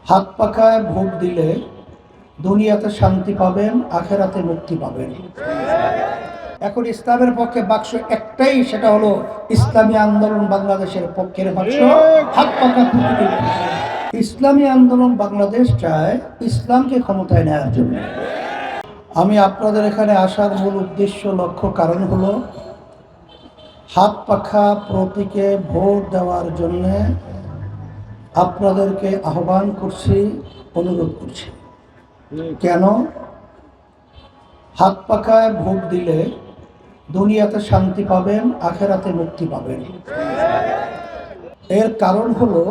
হাত পাখায় ভোট দিলে দুনিয়াতে শান্তি পাবেন, আখেরাতে মুক্তি পাবেন। এখন ইসলামের পক্ষে বাক্স একটাই, সেটা হলো ইসলামী আন্দোলন বাংলাদেশের পক্ষের বাক্স। হাত পাখা প্রতীকে ইসলামী আন্দোলন বাংলাদেশ চায় ইসলামকে ক্ষমতায় নেওয়ার জন্য। আমি আপনাদের এখানে আসার মূল উদ্দেশ্য, লক্ষ্য, কারণ হলো হাত পাখা প্রতীকে ভোট দেওয়ার জন্য আপনাদেরকে আহ্বান করছি, অনুরোধ করছি। কেন? হাত পাখায় ভোট দিলে দুনিয়াতে শান্তি পাবেন, আখেরাতে মুক্তি পাবেন। এর কারণ হলো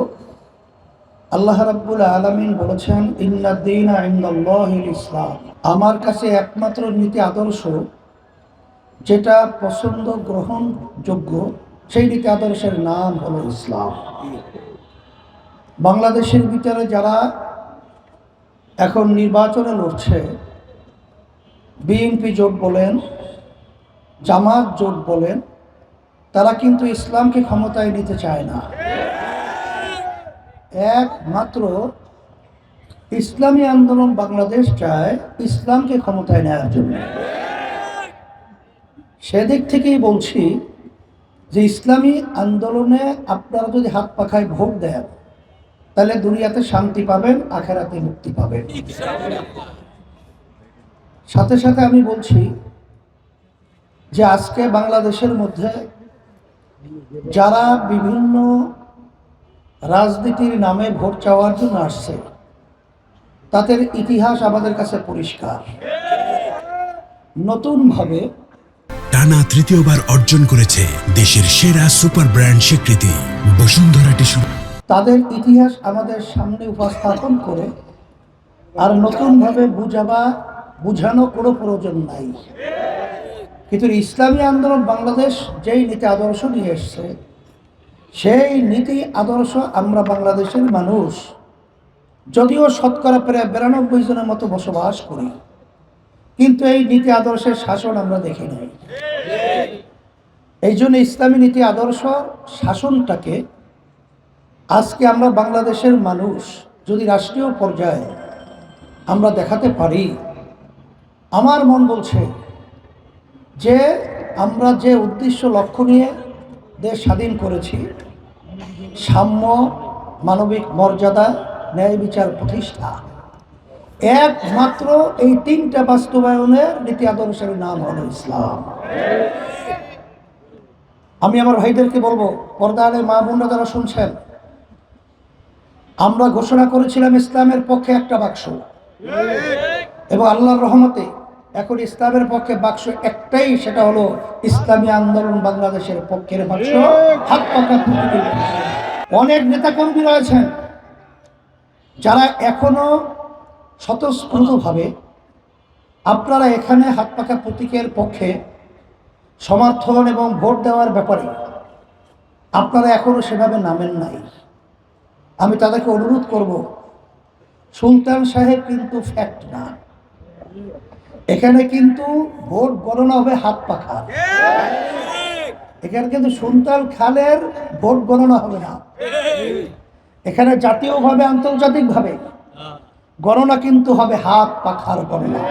আল্লাহ রাব্বুল আলামিন বলেছেন, ইন্নাদ দীনা ইনদাল্লাহিল ইসলাম। আমার কাছে একমাত্র নীতি আদর্শ যেটা পছন্দ, গ্রহণযোগ্য, সেই নীতি আদর্শের নাম হলো ইসলাম। বাংলাদেশের ভিতরে যারা এখন নির্বাচনে লড়ছে, বিএনপি জোট বলেন, জামাত জোট বলেন, তারা কিন্তু ইসলামকে ক্ষমতায় নিতে চায় না। একমাত্র ইসলামী আন্দোলন বাংলাদেশ চায় ইসলামকে ক্ষমতায় নেওয়ার জন্য। সেদিক থেকেই বলছি যে ইসলামী আন্দোলনে আপনারা যদি হাত পাখায় ভোট দেন, তাহলে দুনিয়াতে শান্তি পাবেন, আখেরাতে মুক্তি পাবেন। সাথে সাথে আমি বলছি যে আজকে বাংলাদেশের মধ্যে যারা বিভিন্ন রাজনীতির নামে ভোট চাওয়ার জন্য আসছে, তাদের ইতিহাস আমাদের কাছে পরিষ্কার। নতুনভাবে টানা তৃতীয়বার অর্জন করেছে দেশের সেরা সুপার ব্র্যান্ড স্বীকৃতি বসুন্ধরা টিস্যু। তাদের ইতিহাস আমাদের সামনে উপস্থাপন করে আর নতুনভাবে বুঝানো কোনো প্রয়োজন নাই। কিন্তু ইসলামী আন্দোলন বাংলাদেশ যেই নীতি আদর্শ নিয়ে এসছে, সেই নীতি আদর্শ আমরা বাংলাদেশের মানুষ, যদিও শতকরা প্রায় 92 জনের মতো বসবাস করি, কিন্তু এই নীতি আদর্শের শাসন আমরা দেখি নাই। এই জন্য ইসলামী নীতি আদর্শ শাসনটাকে আজকে আমরা বাংলাদেশের মানুষ যদি রাষ্ট্রীয় পর্যায়ে আমরা দেখাতে পারি, আমার মন বলছে যে আমরা যে উদ্দেশ্য, লক্ষ্য নিয়ে দেশ স্বাধীন করেছি, সাম্য, মানবিক মর্যাদা, ন্যায় বিচার প্রতিষ্ঠা, একমাত্র এই তিনটা বাস্তবায়নের নীতি আদর্শের নাম হলো ইসলাম। আমি আমার ভাইদেরকে বলবো, পর্দা আলে মা বোনরা যারা শুনছেন, আমরা ঘোষণা করেছিলাম ইসলামের পক্ষে একটা বাক্স, এবং আল্লাহর রহমতে এখন ইসলামের পক্ষে বাক্স একটাই, সেটা হলো ইসলামী আন্দোলন বাংলাদেশের পক্ষের বাক্স। হাত পাখা প্রতীকে অনেক নেতাকর্মী রয়েছেন যারা এখনো স্বতঃস্ফূর্তভাবে আপনারা এখানে হাত পাখা প্রতীকের পক্ষে সমর্থন এবং ভোট দেওয়ার ব্যাপারে আপনারা এখনো সেভাবে নামেন নাই। আমি তাদেরকে অনুরোধ করব, সুলতান সাহেব কিন্তু ফ্যাক্ট না, এখানে কিন্তু ভোট গণনা হবে হাত পাখা। এখানে কিন্তু সুলতান খানের ভোট গণনা হবে না, এখানে জাতীয়ভাবে, আন্তর্জাতিকভাবে গণনা কিন্তু হবে হাত পাখার গণনা।